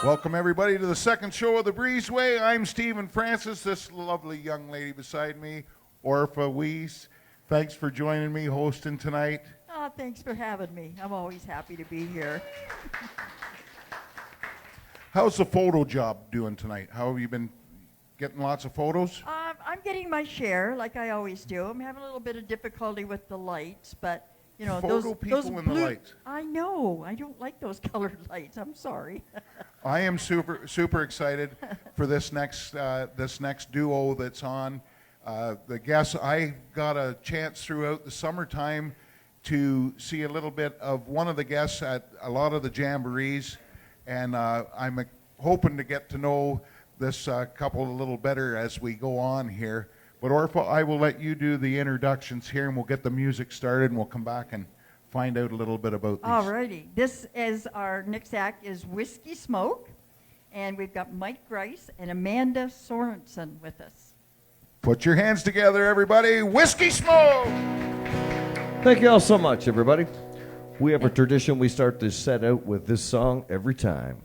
Welcome, everybody, to the second show of the Breezeway. I'm Stephen Francis. This lovely young lady beside me, Orpha Weiss. Thanks for joining me, hosting tonight. Oh, thanks for having me. I'm always happy to be here. How's the photo job doing tonight? How have you been getting lots of photos? I'm getting my share, like I always do. I'm having a little bit of difficulty with the lights, but you know, Photo people those in blue, the lights. I know. I don't like those colored lights. I'm sorry. I am super excited for this next duo that's on. The guests, I got a chance throughout the summertime to see a little bit of one of the guests at a lot of the jamborees, and I'm hoping to get to know this couple a little better as we go on here. But Orpha, I will let you do the introductions here, and we'll get the music started, and we'll come back and find out a little bit about these. Alrighty. This is our next act is Whiskey Smoke, and we've got Mike Grice and Amanda Sorensen with us. Put your hands together, everybody. Whiskey Smoke! Thank you all so much, everybody. We have a tradition. We start this set out with this song every time.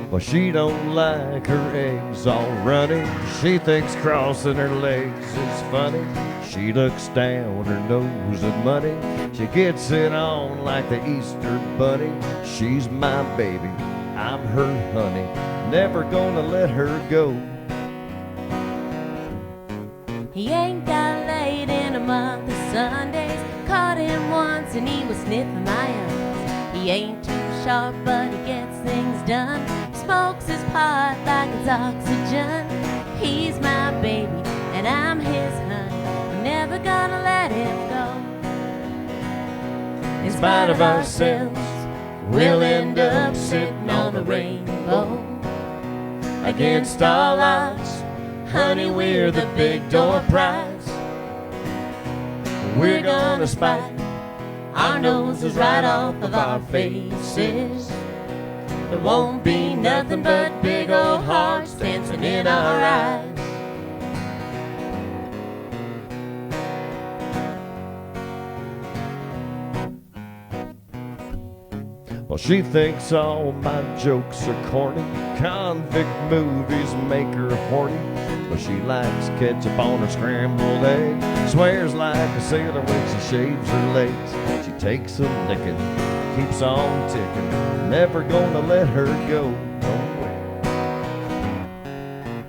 Well, she don't like her eggs all runny. She thinks crossing her legs is funny. She looks down her nose at money. She gets it on like the Easter bunny. She's my baby, I'm her honey. Never gonna let her go. He ain't got laid in a month of Sundays. Caught him once and he was sniffing my eyes. He ain't too sharp, but he gets things done. Smokes his pot like it's oxygen. He's my baby and I'm his honey. I'm never gonna let him go. In spite of ourselves, we'll end up sitting on the rainbow. Against all odds, honey, we're the big door prize. We're gonna spike our noses right off of our faces. There won't be nothing but big old hearts dancing in our eyes. Well, she thinks all my jokes are corny. Convict movies make her horny. But she likes ketchup on her scrambled egg. Swears like a sailor when she shaves her legs. She takes a licking, keeps on ticking. Never gonna let her go. No way.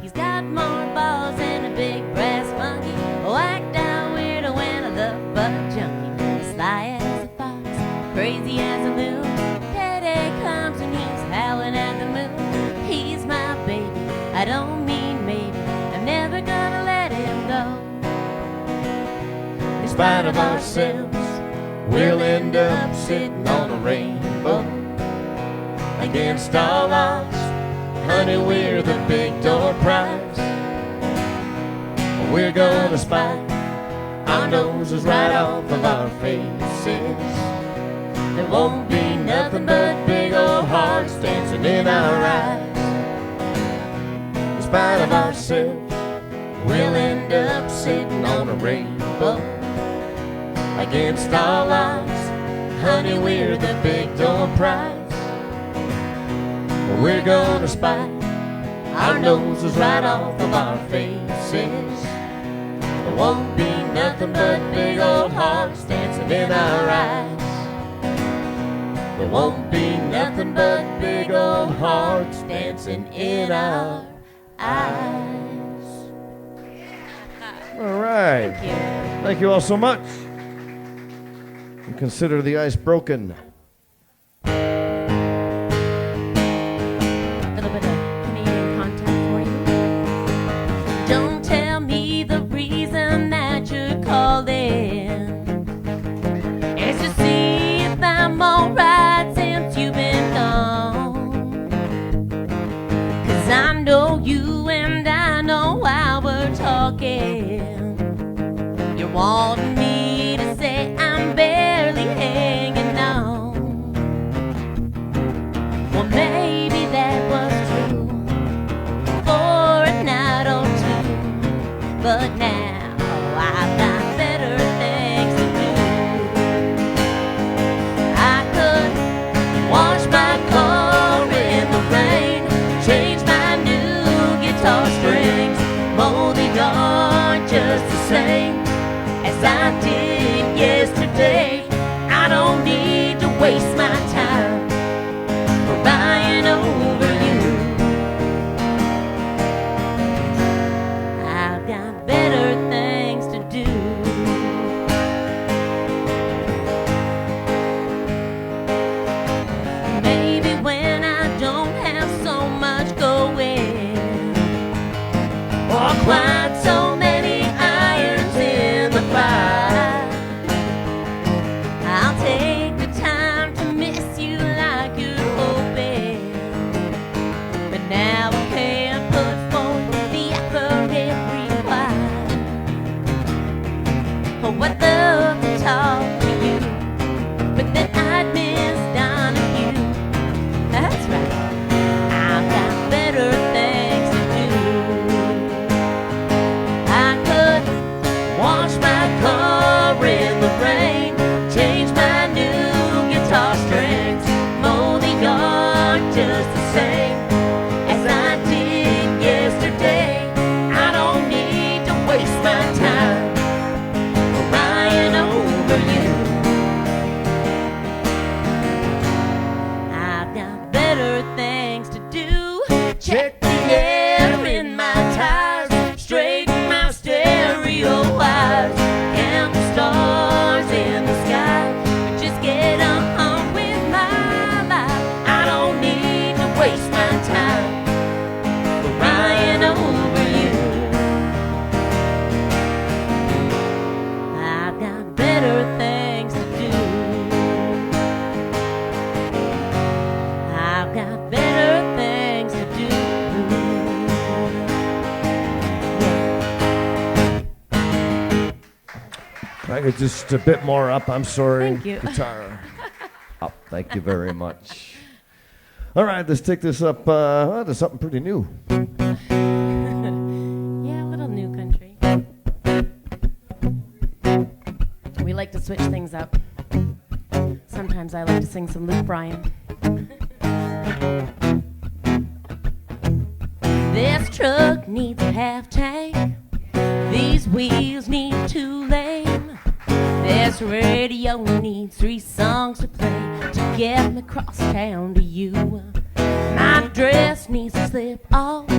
He's got more balls than a big brass monkey. Whacked out weirdo and a love bug junkie. Sly as a fox, crazy as a loon. Payday comes and he's spite of ourselves, we'll end up sitting on a rainbow. Against all odds, honey, we're the big door prize. We're gonna spike our noses right off of our faces. There won't be nothing but big old hearts dancing in our eyes. In spite of ourselves, we'll end up sitting on a rainbow. Against all odds, honey, we're the big door prize. We're gonna spike our noses right off of our faces. There won't be nothing but big old hearts dancing in our eyes. There won't be nothing but big old hearts dancing in our eyes. All right. Thank you. Thank you all so much. And consider the ice broken. A little bit of Canadian content for you. Don't tell me the reason that you're calling is to see if I'm alright since you've been gone. 'Cause I know you and I know how we're talking. You're wanting me to say I'm barely hanging on. Well, maybe that was true for a night or two, but now I've got better things to do. I could wash my car in the rain, change my new guitar strings, mow the yard just the same as I did yesterday. I don't need to waste my time crying over you. I've got better things to do. Maybe when I don't have so much going, or quite so many irons in the fire, I'll take the time to miss you like you're hoping. But now I can't put forth the effort it requires. Oh, I'd love to talk to you, but then I'd miss Donahue. That's right, I've got better things to do. I could wash my car in the rain, change my new guitar strings, mow the yard just the same as I did yesterday. I don't need to waste my time crying over you. I've got better things to do. Check the air in my tires, straighten my stereo wires, count the stars in the sky, just get on with my life. I don't need to waste my time crying over you. I've got better things to do. I've got better things to do. I could just a bit more up. I'm sorry. Thank you. Guitar up. Thank you very much. All right, let's take this up to something pretty new. Yeah, a little new country. We like to switch things up. Sometimes I like to sing some Luke Bryan. This truck needs a half tank. These wheels need 2 lane. This radio needs 3 songs to play to get me across town to you. My dress needs to slip off.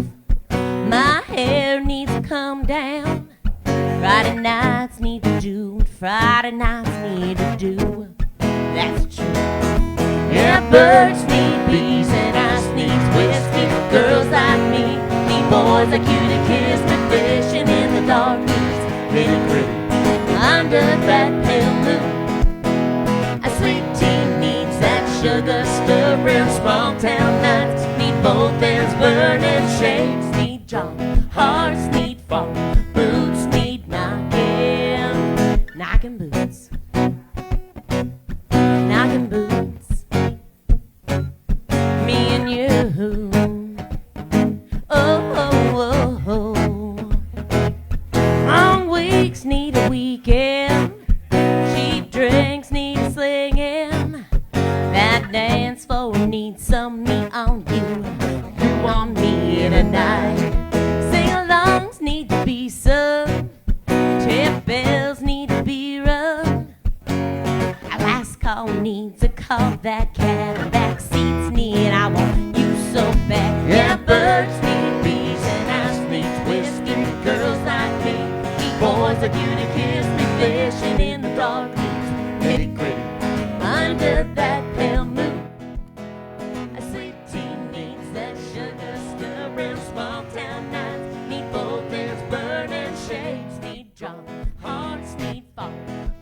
My hair needs to come down. Friday nights need to do what Friday nights need to do. That's true. Yeah, birds need bees and ice needs whiskey. Girls like me need boys like you to kiss me. Fishing in the dark needs nitty gritty. I under that pale moon. A sweet tea needs that sugar stirring. Small town nights need both ends burning. Shades need John, hearts need fall, boots need knocking, knocking boots, knocking boots. Me and you. Oh, oh, oh, oh. Long weeks need a weekend. Cheap drinks need slinging. That dance floor needs some me on you. You on me tonight. Sing-alongs need to be sung. Tip bells need to be rung. A last call needs a call. That Cadillac seats need. I want you so bad. Yeah, birds need bees and ice needs whiskey. Girls like me, boys like you to kiss me. Fishing in the dark needs nitty gritty under that pale moon. A sweet tea needs that sugar stirring. Small town nights need both ends burning. Shades need drawn, hearts need fall,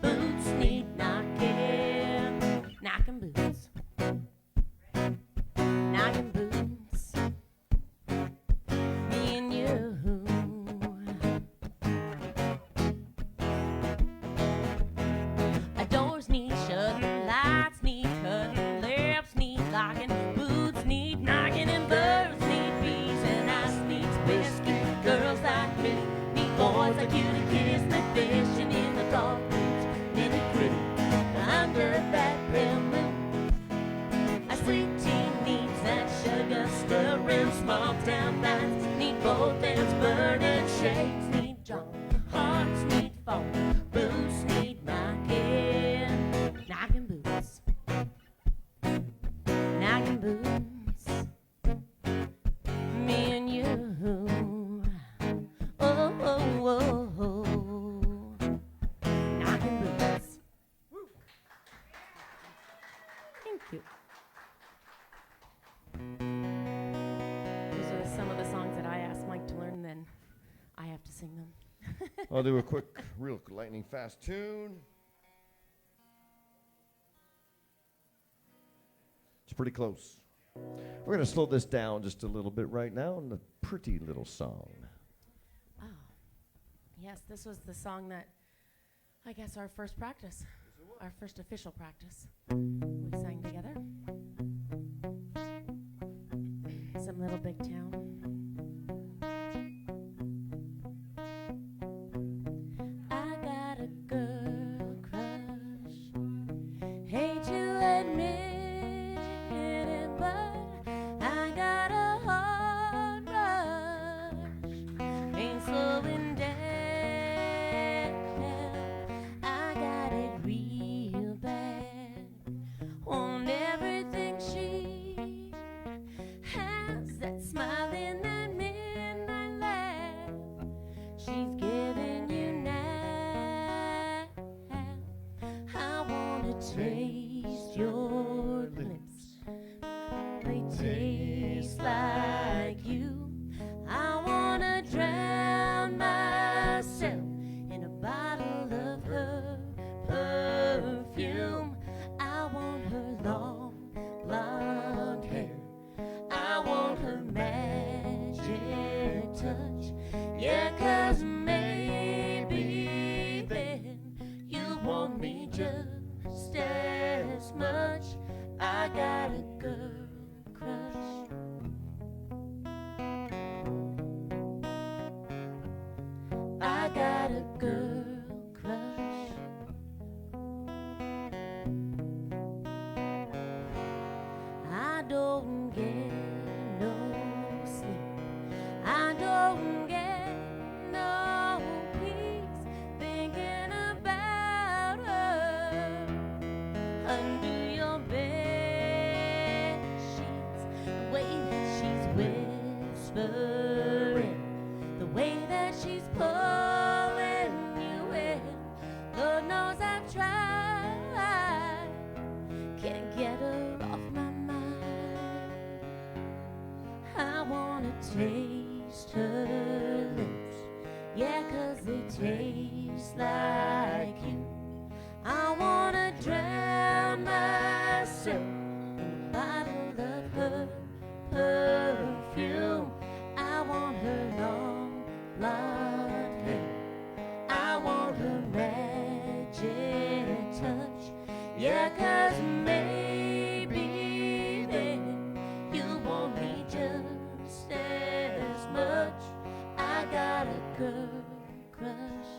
boots need knocking, knocking boots, knocking boots. Me and you. Doors need shut, lights need cut, lips need locking, boots need knocking, and birds need bees, and ice needs whiskey. Girls like me need boys like you to kiss me. Fishing in the dark needs nitty gritty under that pale moon. A sweet tea needs that sugar stirring. Small town nights need both ends burning. Shades need John, hearts need fall, boots need knocking, knocking boots, knocking boots. Me and you. Oh, oh, oh, oh. Knocking boots. Thank you. Those are some of the songs that I asked Mike to learn, then I have to sing them. I'll do a quick, real lightning fast tune. It's pretty close. We're going to slow this down just a little bit right now in a pretty little song. Oh, yes, this was the song that, I guess, our first practice, our first official practice. We sang together. Some little big town. I got a girl crush. Hate to admit it, but I got a hard rush. Ain't slowing down. I got it real bad. Want everything she has. That smile in that midnight laugh. She's giving you now. I wanna taste your lips. They taste like you. I wanna drown myself in a bottle of her perfume. I want her long blonde hair. I want her magic touch. Yeah, 'cause maybe then you want me just as much. I got a girl crush. I got a girl crush. I don't get no sleep. I don't get no peace thinking about her under your bed sheets. The way that she's whispering, the way that she's pulling you in. Lord knows I've tried, can't get her off my mind. I wanna taste her lips, yeah, 'cause they taste like you. perfume. I want her long blonde hair. I want her magic touch. Yeah, 'cause maybe then you want me just as much. I got a girl crush.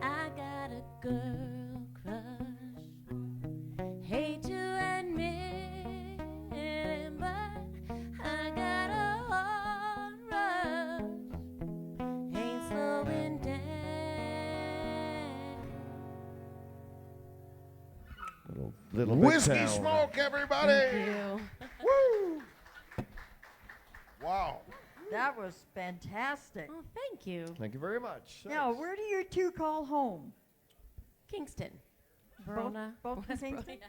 I got a girl crush. Hate to admit it, but I got a heart rush. Ain't slowing down. Little bit Whiskey town. Smoke, everybody! Thank you. Woo! Wow. That was fantastic. Oh, thank you. Thank you very much. Now, Thanks. where do you two call home? Kingston. Verona. Both in West Kingston? Verona.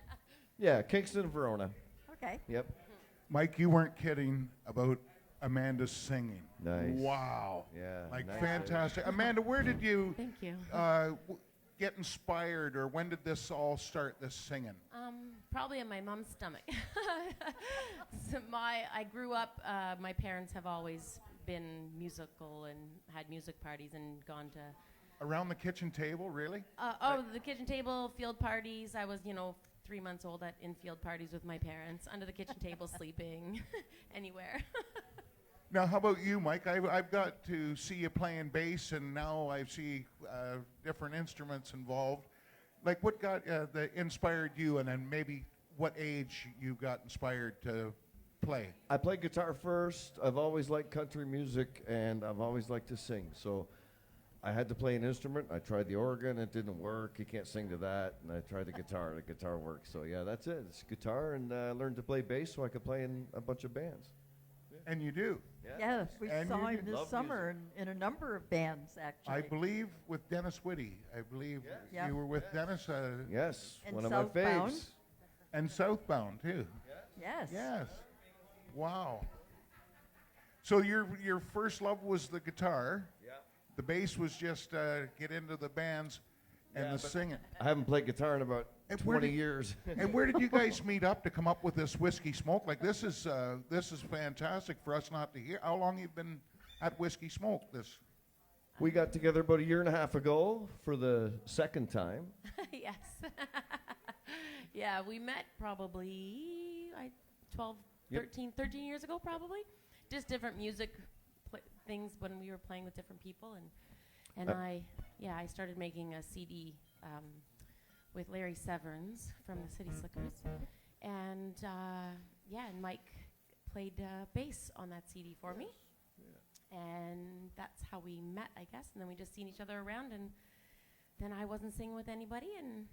Yeah, Kingston, Verona. Okay. Yep. Mike, you weren't kidding about Amanda's singing. Nice. Wow. Yeah, Like nice. fantastic. Amanda, where did you Thank you. Get inspired, or when did this all start, this singing? Probably in my mom's stomach. I grew up, my parents have always been musical and had music parties and gone to, Around the kitchen table, really? the kitchen table, field parties. I was, 3 months old in field parties with my parents, under the kitchen table, sleeping, anywhere. Now, how about you, Mike? I've got to see you playing bass, and now I see different instruments involved. Like, what got that inspired you, and then maybe what age you got inspired to play? I played guitar first. I've always liked country music, and I've always liked to sing. So I had to play an instrument. I tried the organ. It didn't work. You can't sing to that. And I tried the guitar. The guitar worked. So, yeah, that's it. It's guitar, and I learned to play bass so I could play in a bunch of bands. And you do. Yes, we And saw you him do. this Love summer in a number of bands, actually. I believe with Dennis Whitty. I believe Yeah. you were with Dennis. Yes, And one of my Southbound. faves. And Southbound, too. Yes. Yes. Wow. So your first love was the guitar. Yeah. The bass was just get into the bands and Yeah, the but- singing. I haven't played guitar in about And where 20 did- years. And where did you guys meet up to come up with this Whiskey Smoke? Like, this is fantastic for us not to hear. How long you been at Whiskey Smoke? This. We got together about a year and a half ago for the second time. Yes. Yeah, we met probably 12, Yep. 13 years ago, probably. Just different music things when we were playing with different people, and I started making a CD with Larry Severns from the City Slickers, and and Mike played bass on that CD for me, and that's how we met, I guess. And then we just seen each other around, and then I wasn't singing with anybody, and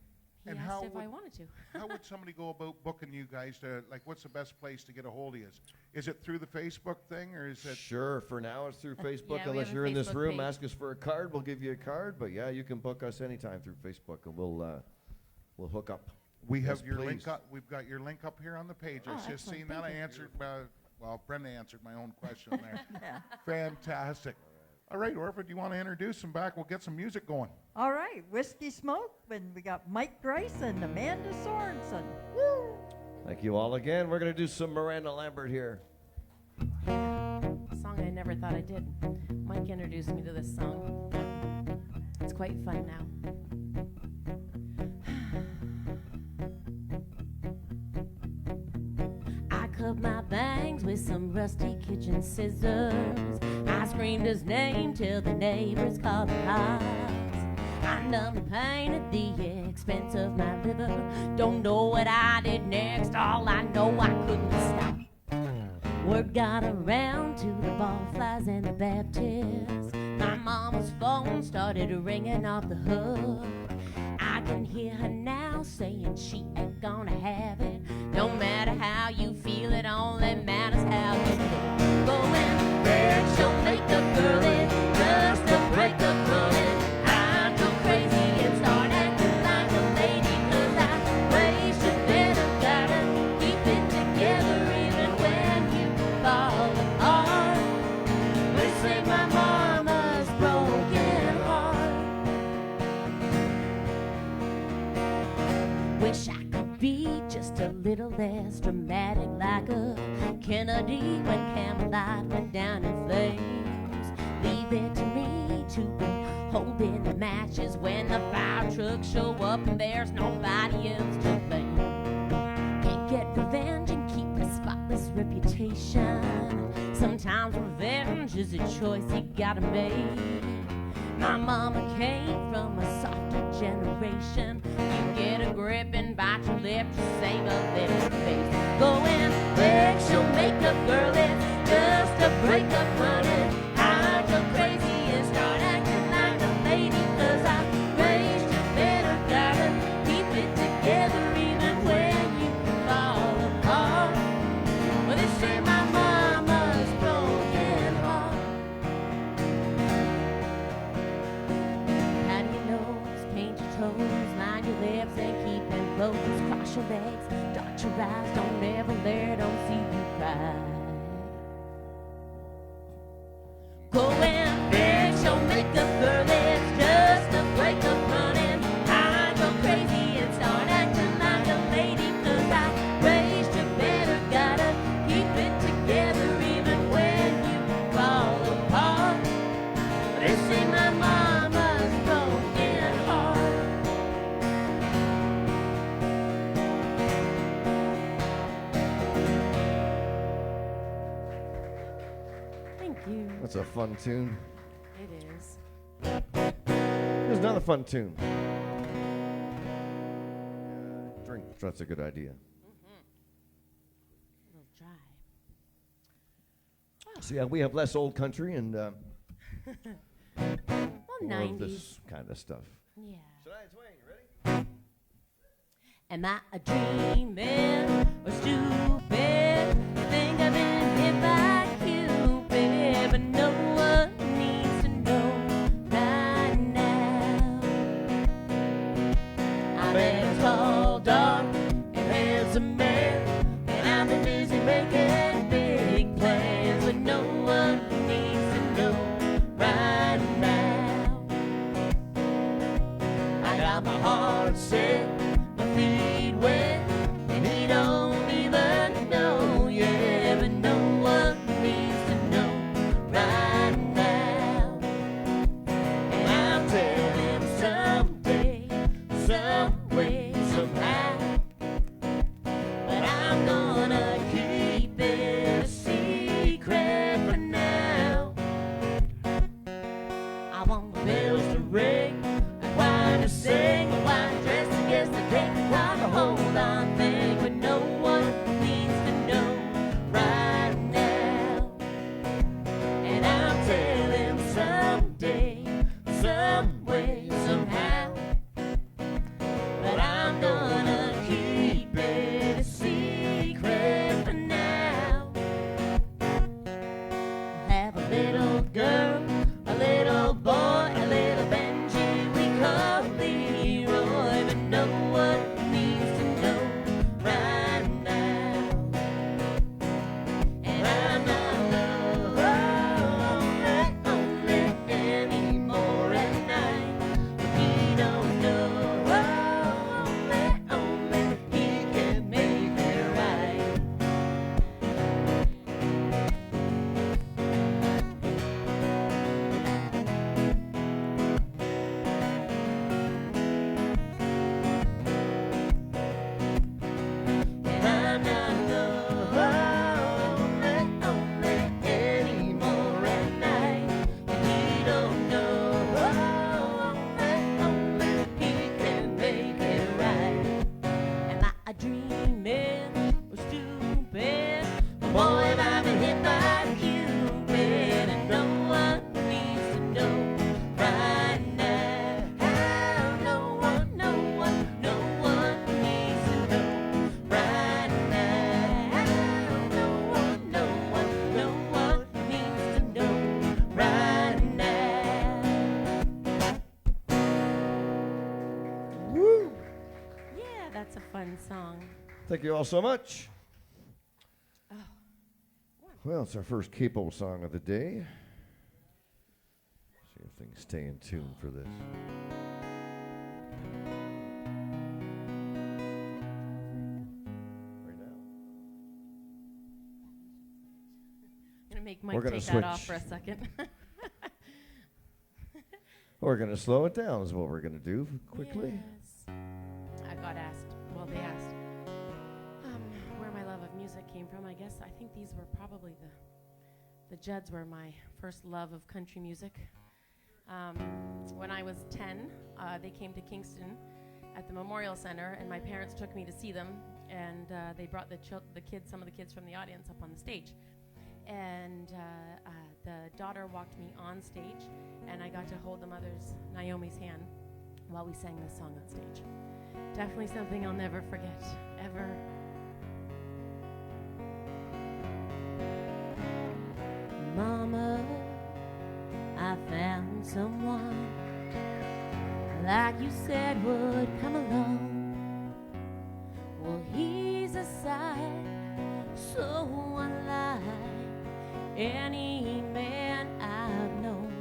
he And asked how if I would- wanted to. How would somebody go about booking you guys to, like, what's the best place to get a hold of you? Is it through the Facebook thing, or is it? Sure, for now it's through Facebook. Yeah, we Unless have a you're in this Facebook room, page. ask us for a card, we'll give you a card. But yeah, you can book us anytime through Facebook, and we'll hook up. We have Yes, your please. link up. We've got your link up here on the page. I Oh, was just excellent. seen that. I Thank you. answered, well, Brenda answered my own question there. Yeah. Fantastic. All right, Orpha, do you want to introduce them back? We'll get some music going. All right, Whiskey Smoke, and we got Mike Grice and Amanda Sorensen. Woo! Thank you all again. We're going to do some Miranda Lambert here. A song I never thought I did. Mike introduced me to this song. It's quite fun now. I cut my bangs with some rusty kitchen scissors. I screamed his name till the neighbors called the cops. I numbed the pain at the expense of my liver. Don't know what I did next. All I know, I couldn't stop. Word got around to the barflies and the Baptists. My mama's phone started ringing off the hook. I can hear her now saying she ain't gonna have it. No matter how you feel, it only matters how you look. Going there, she'll make the girl in just to break the bullet. I go crazy and start acting like a lady, 'cause I raised you better, gotta keep it together even when you fall apart. little less dramatic, like a Kennedy when Camelot went down in flames. Leave it to me to be holding the matches when the fire trucks show up and there's nobody else to blame. Can't get revenge and keep a spotless reputation. Sometimes revenge is a choice you gotta make. My mama came from a softer generation. You get a grip and bite your lip to save a little face. Go and fix your makeup, girl, it's just a breakup, honey. Hide your crazy and start acting like a lady, 'cause I raised you better, gotta keep it together even when you fall apart. Well, they say my mama's broken heart. Pat your nose, paint your toes, line your lips and keep them closed. Cross your legs, dot your eyes, don't ever let them see you cry. Go and fix your makeup, girl, it's just a breakup, running. I go crazy and start acting like a lady, 'cause I raised you better, gotta keep it together even when you fall apart. They say my mama's broken heart. Thank you. That's a fun tune. It is. Here's another fun tune. Drink. That's a good idea. A little dry. So yeah, we have less old country and Well, more of 90s. this kind of stuff. Yeah. Shania Twain, you ready? Am I a dreaming or stupid? You think I've been hit by Cupid, but no one needs to know right now. I met a tall, dark, and handsome man, and I've been busy making big plans, but no one needs to know right now. I got my heart set, my feet wet, and he don't even know yet, but no one needs to know right now. And I'll tell him someday, some way, somehow, but I'm gonna keep it a secret for now. I want the bells to ring, a choir to sing, a white dress to guess the day, like a hold on thing, but no one needs to know right now. And I'll tell him someday, some way, somehow, but I'm gonna keep it a secret for now. Have a little girl, a little boy, a little Benji we call Leroy, but no one needs to know right now. And I'm not lonely anymore at night, but he don't know only he can make it right. And I'm not lonely anymore at night, and he don't know only he can make it right. Am I a dreaming or stupid? Boy, have I been hit by Cupid, and no one needs to know right now. No one needs to know right now. No one needs to know right now. Woo! Yeah, that's a fun song. Thank you all so much. Well, it's our first capo song of the day. See if things stay in tune for this. Are might We're gonna take that off switch. for a second. We're going to slow it down is what we're going to do quickly. Yes. I got asked, well, they asked where my love of music came from. I guess I think these were probably the Judds were my first love of country music. When I was 10, they came to Kingston at the Memorial Center, and my parents took me to see them, and they brought some of the kids from the audience up on the stage. And the daughter walked me on stage, and I got to hold the mother's, Naomi's, hand while we sang this song on stage. Definitely something I'll never forget, ever. Mama, I found someone like you said would come along. Well, he's a sight so unlike any man I've known.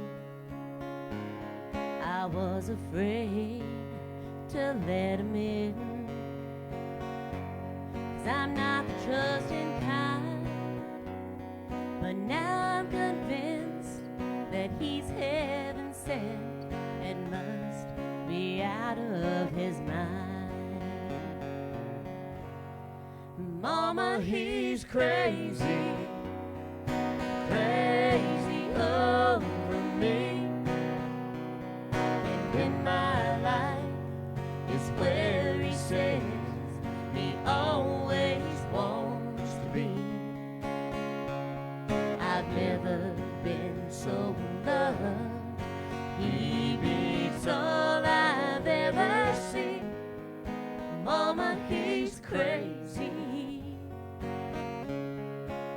I was afraid to let him in, 'cause I'm not the trusting kind. But now I'm convinced that he's heaven sent and must be out of his mind. Mama, he's crazy, crazy over me. And in my life is where he says he always wants to be. I've never been so loved. He beats all I've ever seen. Mama, he's crazy.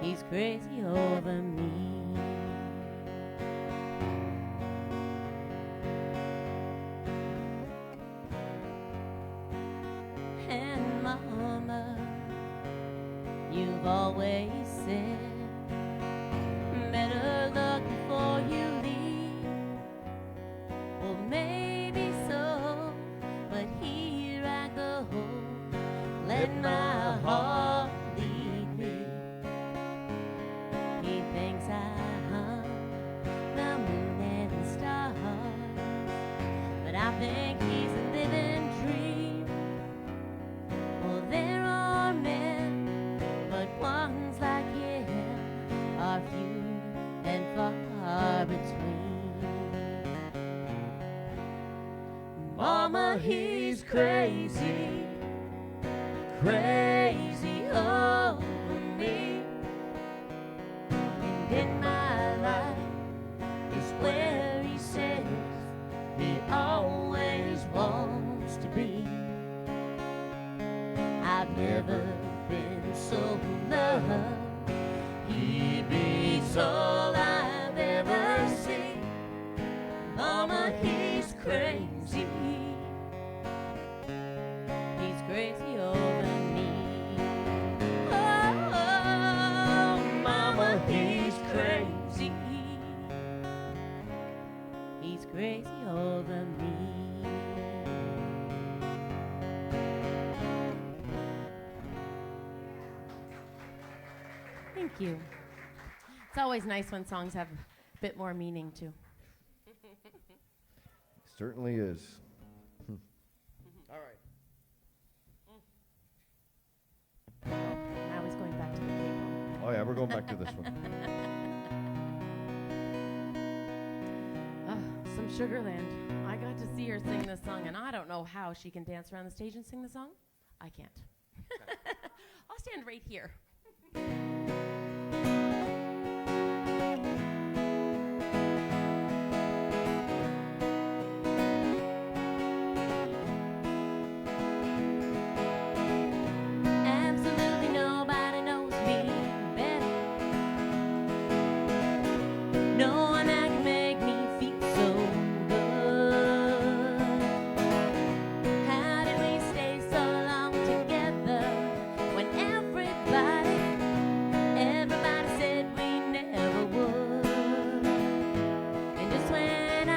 He's crazy over me. And Mama, you've always said better luck before you leave. Well, maybe so, but here I go. Let my heart lead me. He thinks I hung the moon and the stars, but I think he's a living dream. Well, there are men, but ones like him are few and far between. Mama, he's crazy, crazy over me. And in my life is where he says he always wants to be. I've never been so loved. He beats all I've ever seen. Mama, he's crazy. He's crazy over me. Oh, Mama, he's crazy. He's crazy over me. Thank you. It's always nice when songs have a bit more meaning, too. Certainly is. All right. Now he's going back to the table. Oh, yeah, we're going back to this one. Some Sugarland. I got to see her sing this song, and I don't know how she can dance around the stage and sing the song. I can't. I'll stand right here. Absolutely nobody knows me better. No one that can make me feel so good. How did we stay so long together when everybody said we never would? And just when I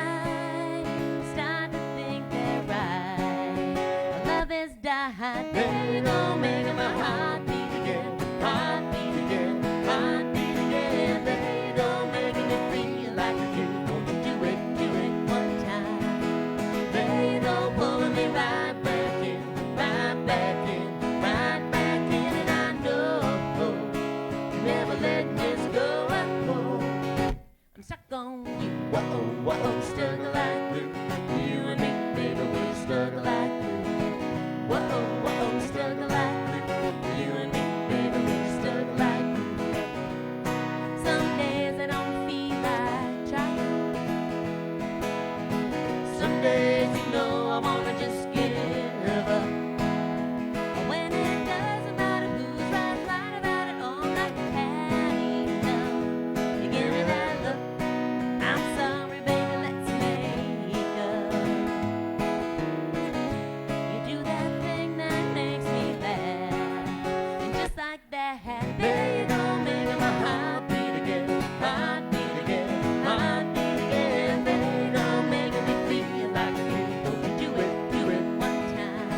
start to think that right, love has died, there you go, making my heart beat again, heart beat again, heart beat again. There you go, on you. Whoa, whoa, stuck like glue. You and me, baby, we're stuck like glue. Whoa, whoa, stuck like glue. You and me, baby, we're stuck like glue. Some days I don't feel like trying. Some days, you know, I wanna just give up. When it doesn't matter who's right about it, all like you had enough. You give me that look. I'm sorry, baby, let's make up. You do that thing that makes me laugh, and just like that, there you go, making my heart beat again, heart beat again, heart beat again. There you go, making me feel like a kid. Don't you do it one time.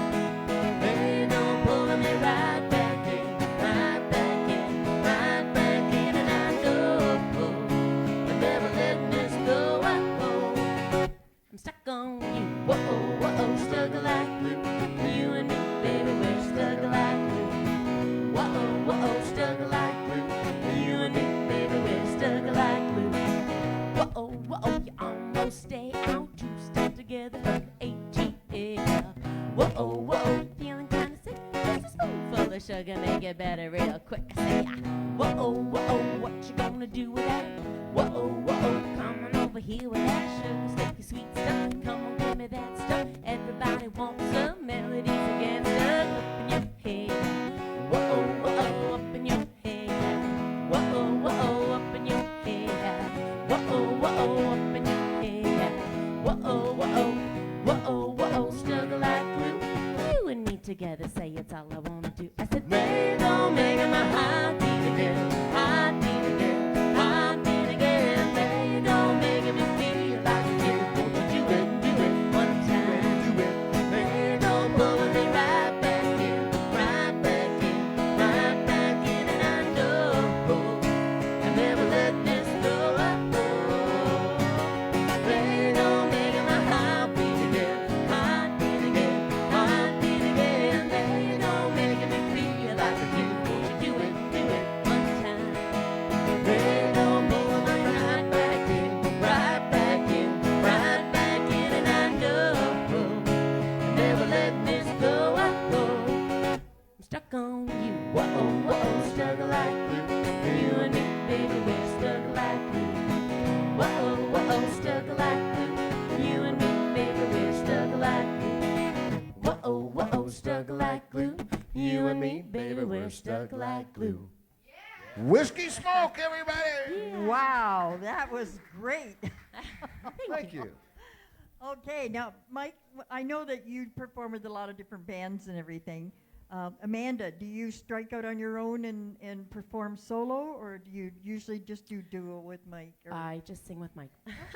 There you go, pulling me right back in, right back in, right back in, and I know I'm never letting this go. I'm stuck on you. Whoa, whoa, stuck like glue. You and me, baby, we're stuck like glue. Whoa, whoa, stuck like glue. You and me, baby, we're stuck like glue. Whoa, whoa, you almost stay out. You stuck together from the ATL. Whoa, whoa, feeling kinda sick. Just a spoonful of sugar, make it better real quick. I say, whoa, whoa, what you gonna do with that? Whoa, whoa, come on over here with that sugar, sticky sweet stuff. Come on, give me that stuff. Everybody wants some melodies again. Stuck up in your head. Whoa, whoa, up in your head. Whoa, whoa, up in your head. Whoa, whoa, up in your head. Whoa, whoa, whoa, whoa, stuck like glue. You and me together, say it's all I wanna do. I said, there you go, making my heart beat again, heart beat again, heart beat again. There you go, making me feel like a kid. Won't you do it one time? There you go, pulling me right back in, right back in, right back in, and I know I never let this go. There you go, making my heart beat again, heart beat again, heart beat again. There you go, making me feel like a kid. Won't you do it one time? There you go, pulling me right back in, right back in, right back in, and I know I never let this go. I'm stuck on you. Whoa, whoa, stuck like glue. You and me, baby, we're stuck like glue. Whoa, whoa, stuck like glue. You and me, baby, we're stuck like glue. Whoa, whoa, stuck like glue. You and me, baby, we're stuck like glue. Whiskey Smoke, everybody! Wow, that was great. Thank you. Okay, now, Mike, I know that you perform with a lot of different bands and everything. Amanda, do you strike out on your own and perform solo, or do you usually just do duo with Mike? Or I just sing with Mike.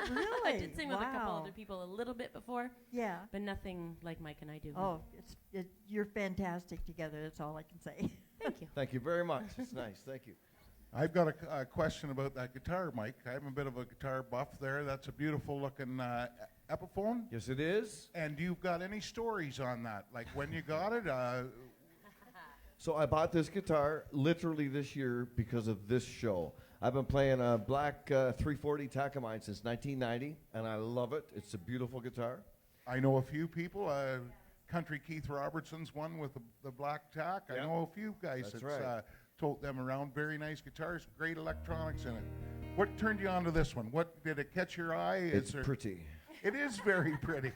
Really? I did sing with a couple Wow. other people a little bit before, Yeah. but nothing like Mike and I do. Oh, you're fantastic together. That's all I can say. Thank you. Thank you very much. It's nice. Thank you. I've got a question about that guitar, Mike. I'm a bit of a guitar buff there. That's a beautiful looking Epiphone. Yes, it is. And you've got any stories on that? Like when you got it? So I bought this guitar literally this year because of this show. I've been playing a black 340 Takamine since 1990, and I love it. It's a beautiful guitar. I know a few people. Country Keith Robertson's one with the black tack. I Yep. know a few guys That's that's right. tote them around. Very nice guitars, great electronics in it. What turned you on to this one? What did it catch your eye? It's pretty. It is very pretty.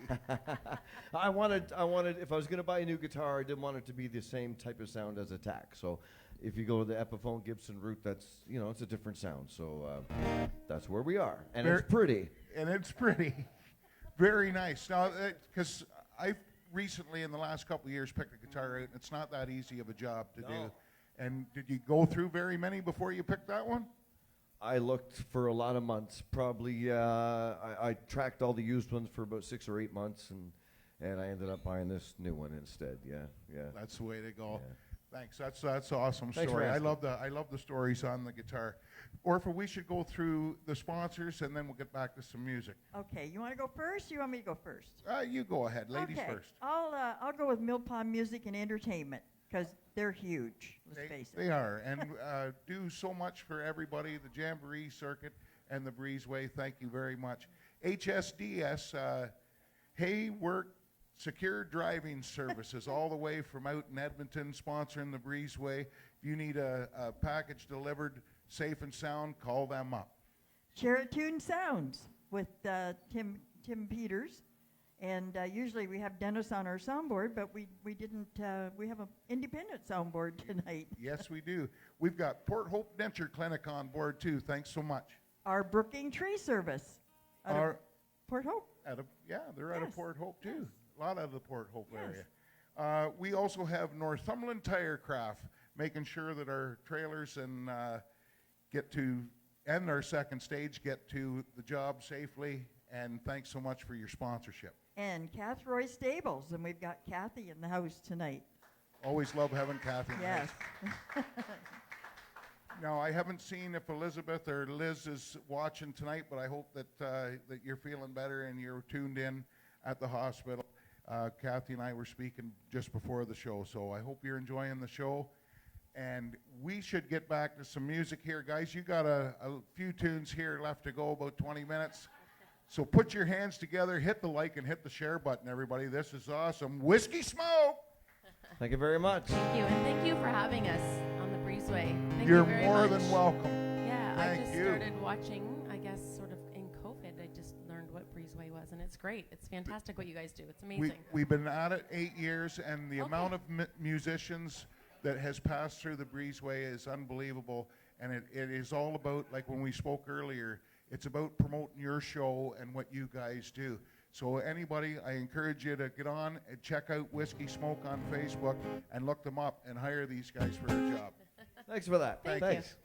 I wanted, if I was going to buy a new guitar, I didn't want it to be the same type of sound as a tack. So if you go to the Epiphone Gibson route, that's, it's a different sound. So that's where we are. And it's pretty. And it's pretty. Very nice. Now, because I've recently, in the last couple of years, picked a guitar out, and it's not that easy of a job to do. And did you go through very many before you picked that one? I looked for a lot of months. Probably, I tracked all the used ones for about 6 or 8 months, and I ended up buying this new one instead. Yeah. That's the way to go. Yeah. Thanks. That's an awesome Thanks for story. I asking. love the stories on the guitar. Orpha, we should go through the sponsors, and then we'll get back to some music. Okay, you want to go first? Or you want me to go first? You go ahead, ladies Okay, first. I'll go with Mill Pond Music and Entertainment because they're huge. Let's face it. They are, and do so much for everybody, the Jamboree circuit, and the Breezeway. Thank you very much. HSDS, Hay Work Secure Driving Services, all the way from out in Edmonton, sponsoring the Breezeway. If you need a package delivered safe and sound, call them up. Share-a-Tune Sounds with Tim Peters. And usually we have Dennis on our soundboard, but we didn't, we have an independent soundboard tonight. Yes, we do. We've got Port Hope Denture Clinic on board, too. Thanks so much. Our Brooking Tree Service out of Port Hope. They're out of Yes. Port Hope, too. Yes. A lot out of the Port Hope Yes. area. We also have Northumberland Tire Craft, making sure that our trailers and our second stage get to the job safely. And thanks so much for your sponsorship. And Cathroy Stables, and we've got Kathy in the house tonight. Always love having Kathy in the Yes. house. Now, I haven't seen if Elizabeth or Liz is watching tonight, but I hope that you're feeling better and you're tuned in at the hospital. Kathy and I were speaking just before the show, so I hope you're enjoying the show. And we should get back to some music here, guys. You got a few tunes here left to go, about 20 minutes. So put your hands together, hit the like, and hit the share button, everybody. This is awesome. Whiskey Smoke! Thank you very much. Thank you, and thank you for having us on the Breezeway. Thank You're you very more much. than welcome. Yeah, Thank I just you. started watching, I guess, sort of in COVID. I just learned what Breezeway was, and it's great. It's fantastic what you guys do. It's amazing. We've been at it 8 years, and the Okay. amount of musicians that has passed through the Breezeway is unbelievable. And it is all about, like when we spoke earlier, it's about promoting your show and what you guys do. So anybody, I encourage you to get on and check out Whiskey Smoke on Facebook and look them up and hire these guys for a job. Thanks for that. Thank Thanks.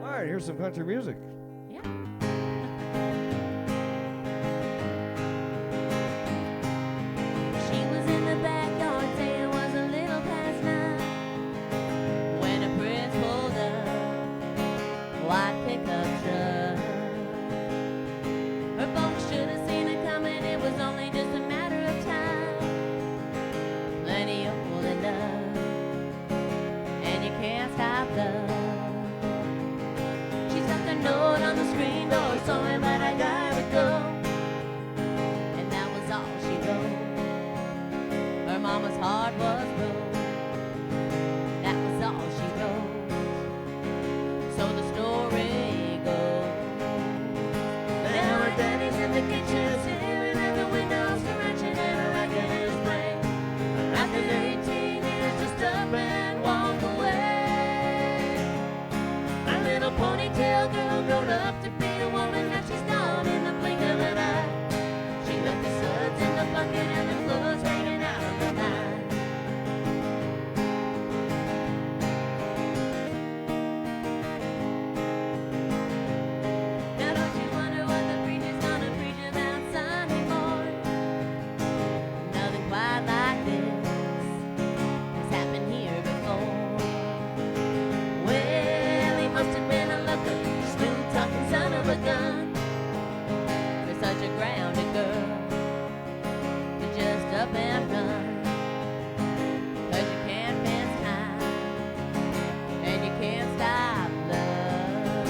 All right, here's some country music. Yeah. She was in the backyard, say it was a little past 9 when a prince pulled up, white pickup truck. Her folks should have seen it coming, it was only just a matter of time. Plenty old enough, and you can't stop love. She's got the note on the screen door, sorry but I gotta go. And that was all she wrote. Her mama's heart was broke. That was all she wrote. So the story goes. Now her daddy's in the kitchen, staring at the window, scratching at a racket in his brain. After 18 years, just up and walk away. A little ponytail girl grown up to be a woman, now she's gone in the blink of an eye. She left the suds in the bucket and the clothes hanging out on the line. Now don't you wonder what the preacher's gonna preach about Sunday morning? Nothing quite like this has happened here before. Well, he must have been a looker, smooth talking son of a gun, for such a grounded girl to just up and run. 'Cause you can't fence time, and you can't stop love.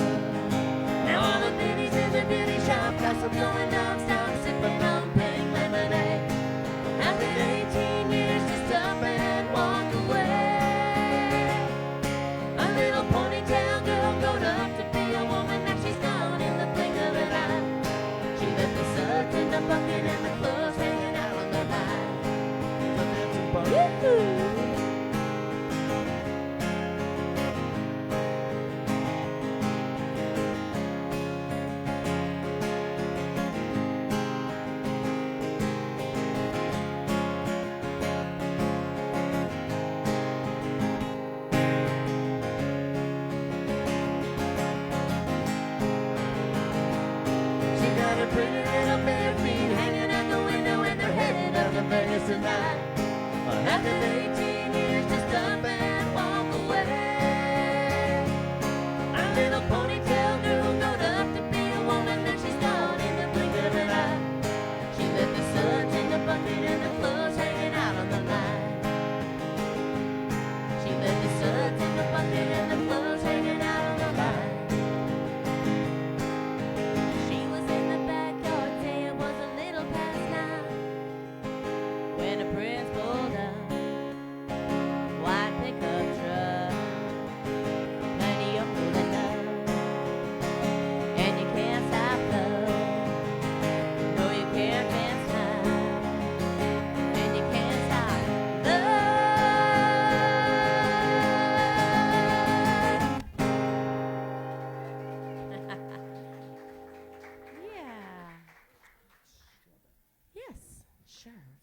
Now all the biddies in the beauty shop, gossip going non-stop, sipping on pink lemonade. After 18 years, just up and walk away. A little ponytail girl grown up to be a woman, now she's gone in the blink of an eye. She left the suds in the bucket and the clothes hanging out on the line. Woo-hoo! She got her pretty little bare feet hanging out the window and they're headed up to Vegas tonight. After 18 years, just up and walk away. A little ponytail girl grown up to be a woman, now she's gone in the blink of an eye. She left the suds in the bucket and the clothes hanging out on the line. She left the suds in the bucket and the clothes hanging out on the line.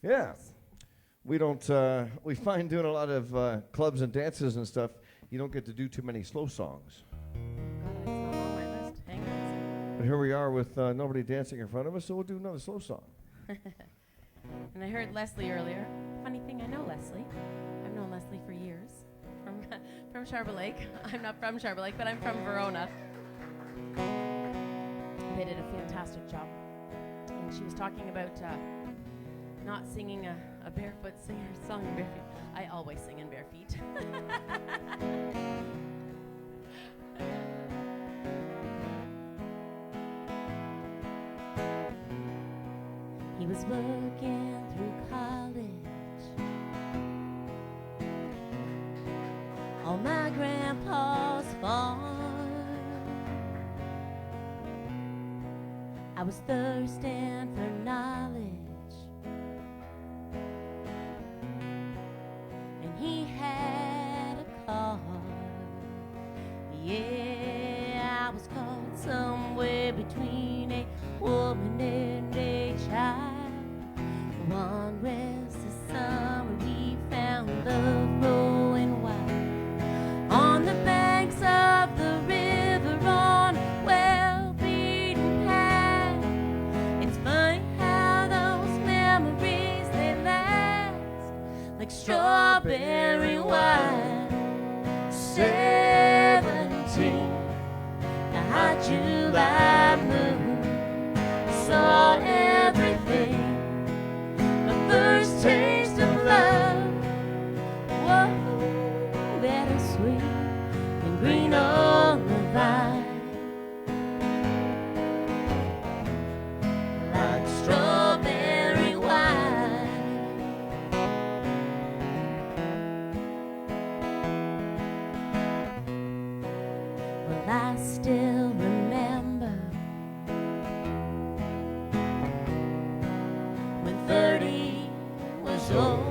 Yeah. We don't, we find doing a lot of clubs and dances and stuff, you don't get to do too many slow songs. God, it's not on my list. Hang on a second. But here we are with nobody dancing in front of us, so we'll do another slow song. And I heard Leslie earlier. Funny thing, I know Leslie. I've known Leslie for years. From Sharba Lake. I'm not from Sharba Lake, but I'm from Verona. They did a fantastic job. And she was talking about not singing a barefoot singer's song in bare feet. I always sing in bare feet. He was working through college on my grandpa's farm. I was thirsting for knowledge, and he had a car. Yeah, I was caught somewhere between a woman and a child. One restless summer we found love growing wild on the banks of the river on a well-beaten path. It's funny how those memories, they last like strawberry wine. 17, a hot July moon, saw everything. First taste of love, whoa, bittersweet and green on the vine, like strawberry wine. Well, I still remember when 30 was old.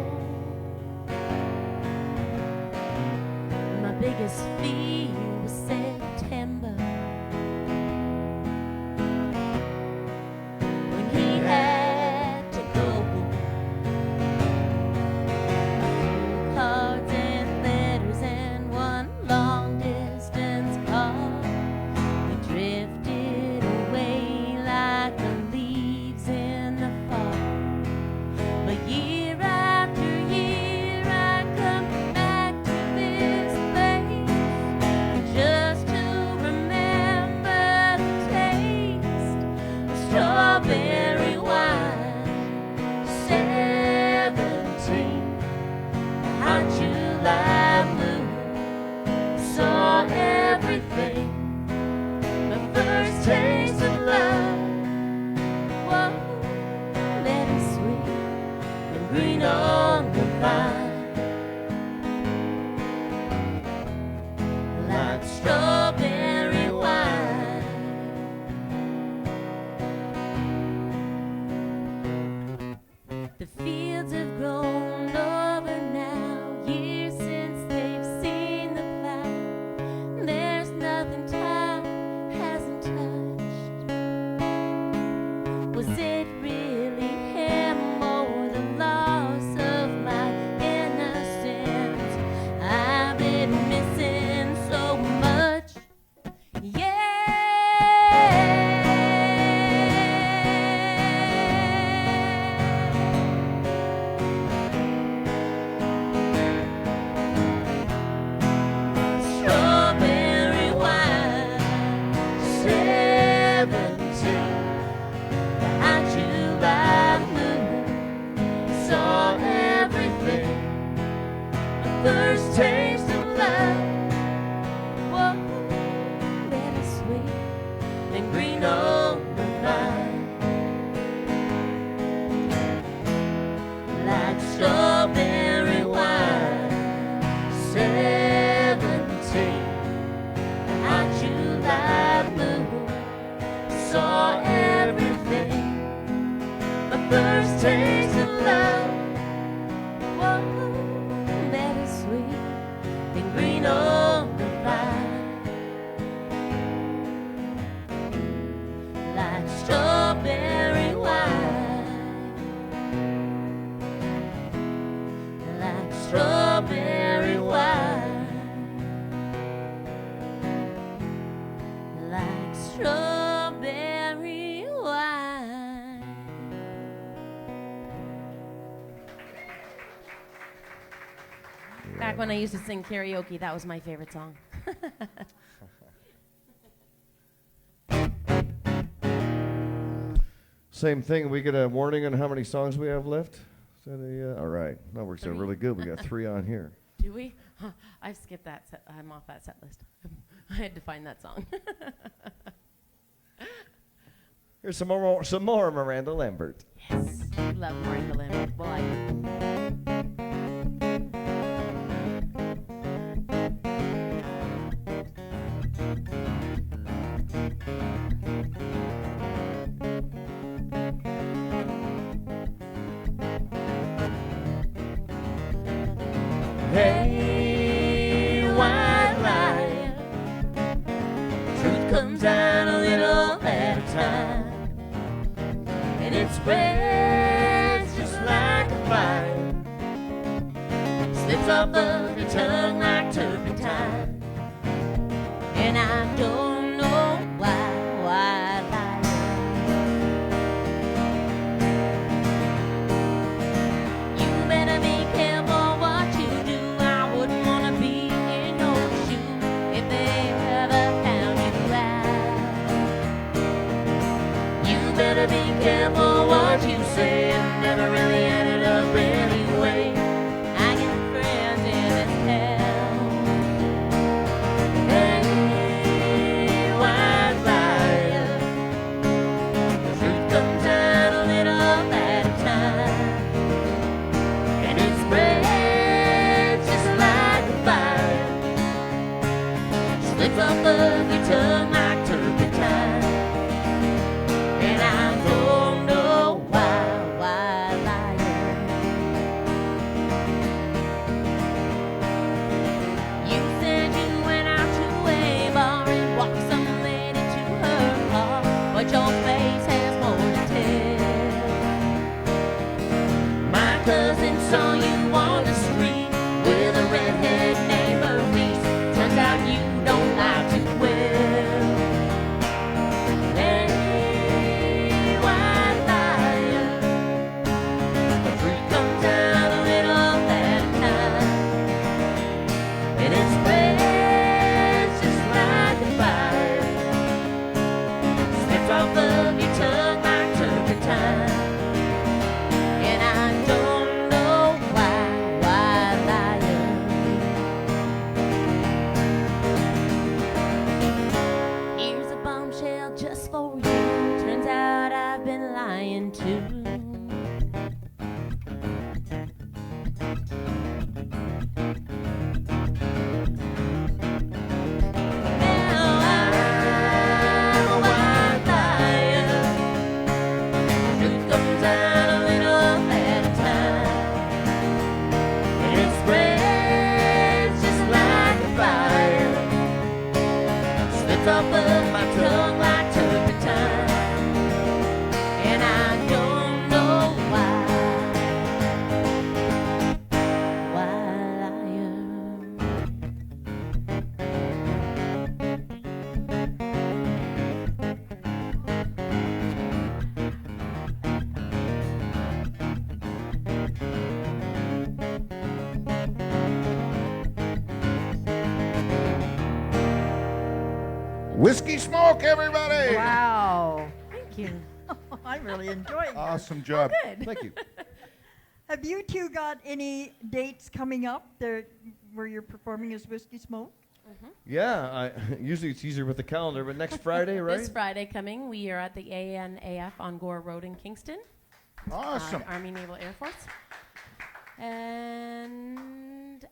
My biggest fear was September, when he had to go. Cards and letters and one long distance call. We drifted away like the leaves in the fall. But year after year I come back to this place just to remember the taste of strawberry wine. 17, a hot July moon, saw everything. The first taste of love, whoa, bittersweet and green on the vine, like strawberry wine. The fields have grown over now, years since they've seen the plow. There's nothing time hasn't touched. Was it really him or the loss of my innocence? I've been missing so much. Strawberry wine, 17, the hot July moon, saw everything. The first taste of love, whoa, bittersweet and green on the vine, like strawberry wine. 17, a hot July moon, saw everything. My first taste of love, whoa, bittersweet and green on the vine, like strawberry wine. strawberry wine. Back when I used to sing karaoke, that was my favorite song. Same thing. We get a warning on how many songs we have left. Is that all right. That works out really good. We got 3 on here. Do we? Huh, I've skipped that. I'm off that set list. I had to find that song. Here's some more Miranda Lambert. Yes, I love Miranda Lambert. Well, I Hey, white liar, truth comes out a little at a time, and it spreads just like a fire, slips off of your tongue like turpentine, and I don't know why, white liar. You better be careful what you do. I wouldn't want to be in your shoes if they ever found you out. You better be careful what you say. It never really ended up anyway. I got friends in this town. Hey, white liar, the truth comes out a little at a time, and it spreads just like a fire, slips off of your tongue like turpentine, and I don't know why, white liar. You said you went out to a bar and walked some lady to her car, but your face has more to tell. My cousin saw you on the street with a redhead named Maurice. Turns out you don't lie too well. Hey, white liar, the truth comes out a little at a time, and it spreads just like a fire, slips off of your tongue like turpentine. And I don't know why, white liar. Here's a bombshell just for you. Turns out I've been lying too. Now I'm a white liar. Truth comes out a little at a time, and it spreads just like a fire, slips off of my tongue like turpentine, and I don't know why, liar. Whiskey Smoke, everybody! Wow. Thank you. I'm really enjoying it. Awesome job. Good. Thank you. Have you two got any dates coming up there where you're performing as Whiskey Smoke? Yeah, usually it's easier with the calendar, but next Friday, right? This Friday coming, we are at the ANAF on Gore Road in Kingston. Awesome. Army Naval Air Force. And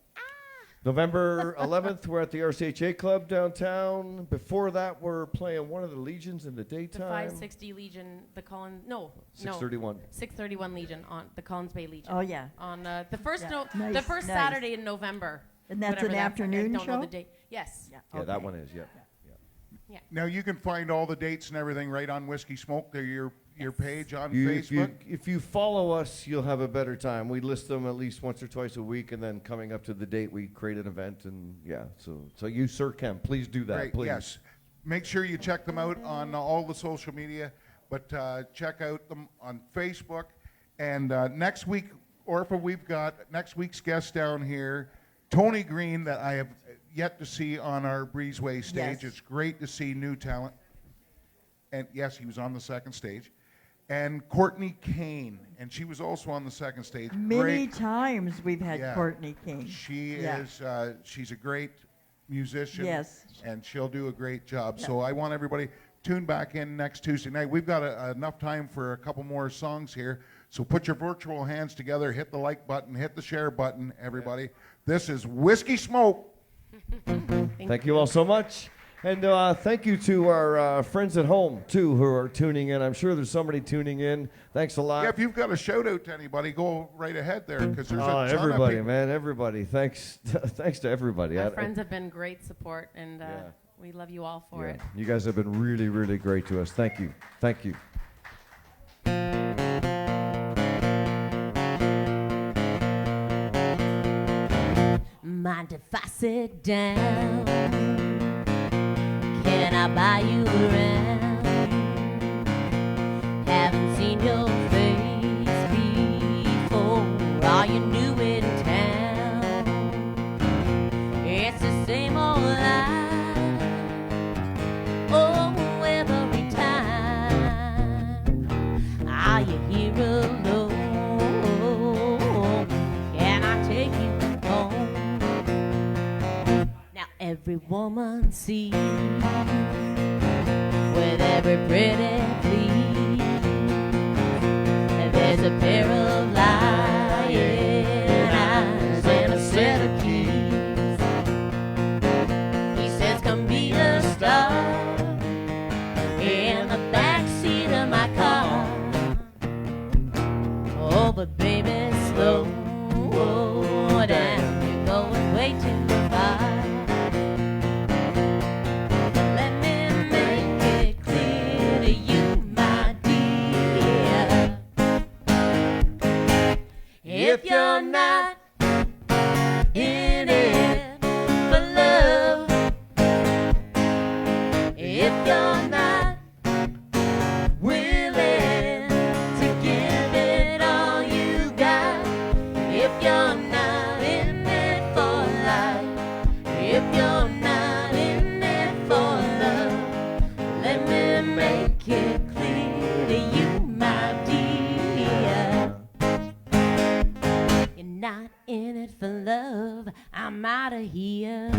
November 11th, we're at the RCHA Club downtown. Before that, we're playing one of the Legions in the the daytime. 560 Legion, the Collins, no, 631. 631 Legion on the Collins Bay Legion. Oh, yeah. On the first Yeah. the Nice, first nice. Saturday in November. And that's whatever an afternoon I don't know show? the date. Yes. Yeah, that okay. one is, yeah. Now you can find all the dates and everything right on Whiskey Smoke. They're your page on If Facebook. you follow us, you'll have a better time. We list them at least once or twice a week, and then coming up to the date, we create an event, and yeah. So you, sir, can please do that, Great. please. Yes. make sure you check them out on all the social media, but check out them on Facebook. And next week, Orpha, we've got next week's guest down here, Tony Green, that I have yet to see on our Breezeway stage. Yes. It's great to see new talent. And yes, he was on the second stage. And Courtney Kane, and she was also on the second stage. Many Great. times we've had Yeah. Courtney King. She Yeah. is, she's a great musician. Yes. And she'll do a great job. Yeah. So I want everybody tune back in next Tuesday night. We've got enough time for a couple more songs here. So put your virtual hands together, hit the like button, hit the share button, everybody. This is Whiskey Smoke. Thank you all so much. And thank you to our friends at home, too, who are tuning in. I'm sure there's somebody tuning in. Thanks a lot. Yeah, if you've got a shout out to anybody, go right ahead there, because there's a ton everybody, of people. man, everybody. Thanks thanks to everybody. Our friends have been great support, and we love you all for it. You guys have been really, really great to us. Thank you. Thank you. Mind if I sit down? Can I buy you around? Haven't seen your face before. Are you new in town? It's the same old lie. Oh, every time. Are you here alone? Can I take you home? Now every woman sees with every pretty please there's a pair of lying eyes and a set of keys. He says, come be a star in the backseat of my car. Oh, but baby, slow down, you're going way too far. Let me make it clear to you, my dear. If you're not in it for love, if you're not willing to give it all you got, if you're not in it for life, if you're not in it for love, let me make it clear to you, my dear. You're not in it for love, I'm out of here.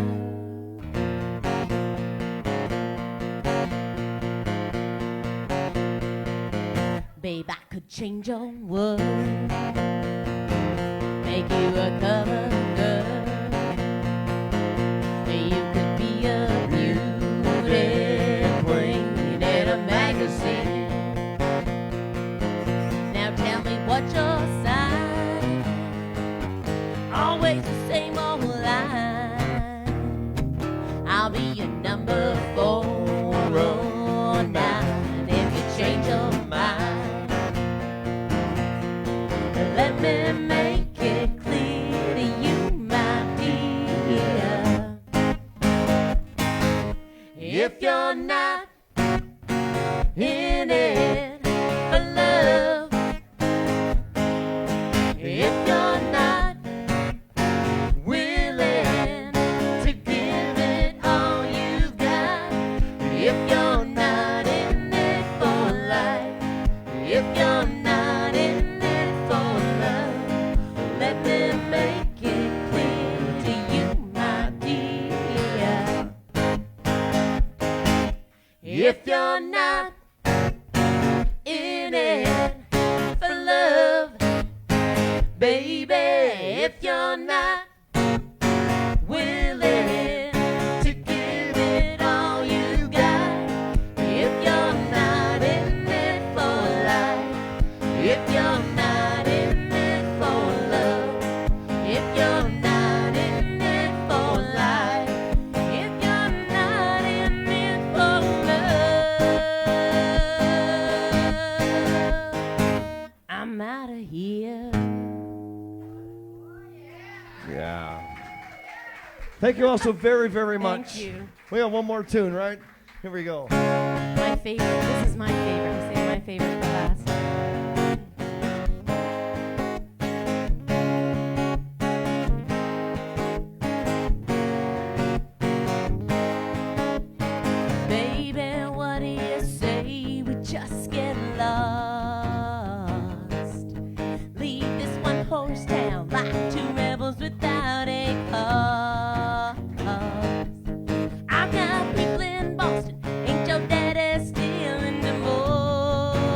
Babe, I could change your world, make you a cover girl. You could be a beauty queen in a magazine. Now tell me what's your sign? Always the same old line. I'll be your number 409 if you change your mind. Let me make it clear to you, my dear. If you're not in it for love, if you're not willing to give it all you've got, if you're not in it for life, if you're not in it for love, let me make it clear to you, my dear. If you're not in it for love, baby, if you're not willing to give it all you got, if you're not in it for life, if you're not in it for love, if you're not in it for life, if you're not in it for love, I'm out of here. Yeah. Thank you all so very, very much. Thank you. We have one more tune, right? Here we go. My favorite. This is my favorite. Save my favorite for last. Baby, what do you say we just get lost? Leave this one horse town like two rebels without a cause. I've got people in Boston, ain't your daddy still in Des Moines?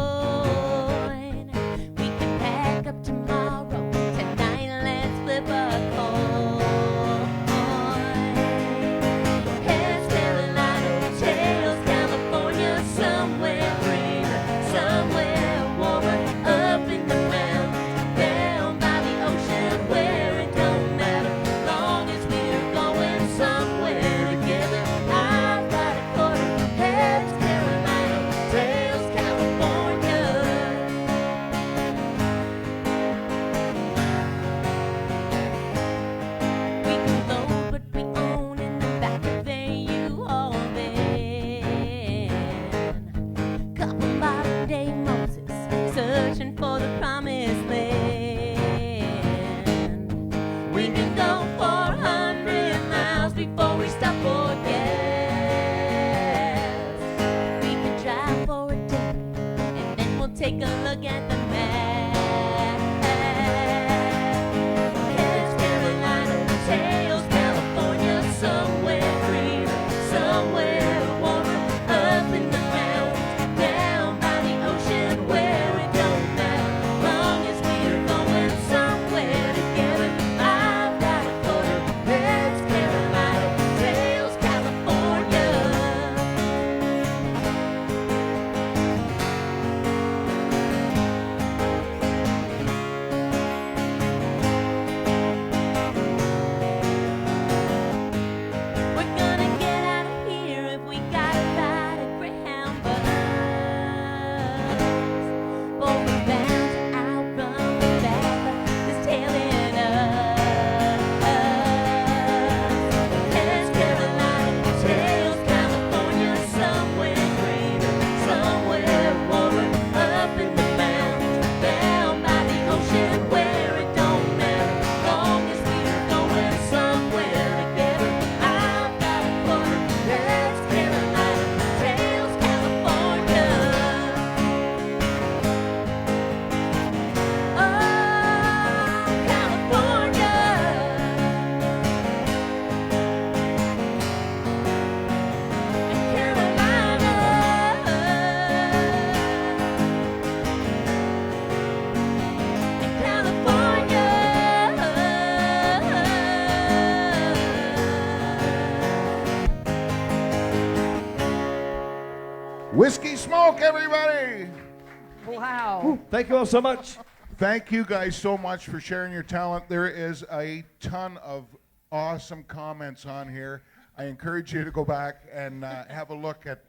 We can pack up tomorrow, tonight let's flip a coin. Heads Carolina, tails California, somewhere greener, somewhere warmer, up in the mountains, down by the ocean where it don't matter, long as we're going somewhere together. I've got a quarter, heads Carolina, tails California. We can load what we own in the back of a U-Haul van. Couple modern day Moses searching for the promised land. We can go 400 miles before we stop for gas. We can drive for a day and then we'll take a look at the map. Heads Carolina, tails California, somewhere greener, somewhere warmer, up in the mountains, down by the ocean where it don't matter, long as we're going somewhere together. I've got a quarter, heads Carolina, tails California. We're gonna get out of here if we gotta ride a Greyhound bus. For we're bound to outrun the bad that's tailing us. Heads Carolina, tails California, somewhere greener, somewhere warmer, up in the mountains, down by the ocean where it don't matter, long as we're going somewhere together. I've got a quarter, heads Carolina, tails California. Oh, California. Whiskey Smoke, everybody! Wow. Thank you all so much. Thank you guys so much for sharing your talent. There is a ton of awesome comments on here. I encourage you to go back and have a look at.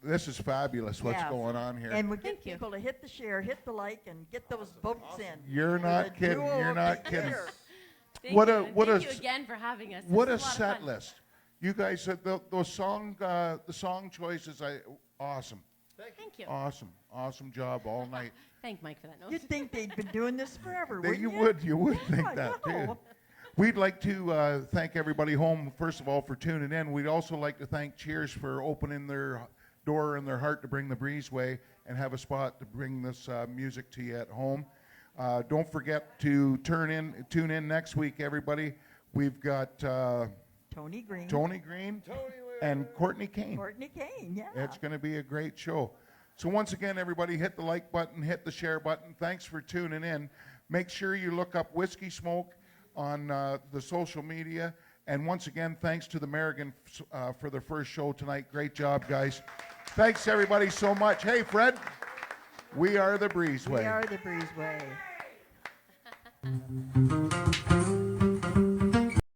This is fabulous. What's Yeah. going on here? And we get Thank you. people to hit the share, hit the like, and get those votes in. You're for not the kidding. duo You're of not the kidding. year. Thank What you. a- what Thank a- you again for having us. What a This was lot of set fun. list! You guys, the song choices, awesome, Thank you. awesome job all night. Thank Mike for that note. You'd think they'd been doing this forever, They- wouldn't you you? would think Yeah, that no. too. We'd like to thank everybody home, first of all, for tuning in. We'd also like to thank Cheers for opening their door and their heart to bring the Breezeway and have a spot to bring this music to you at home. Don't forget to tune in next week, everybody. We've got Tony Green. Tony Green and Courtney Kane. Courtney Kane, yeah. It's going to be a great show. So once again, everybody, hit the like button, hit the share button. Thanks for tuning in. Make sure you look up Whiskey Smoke on the social media. And once again, thanks to the American for their first show tonight. Great job, guys. Thanks, everybody, so much. Hey, Fred, we are the Breezeway. We are the Breezeway.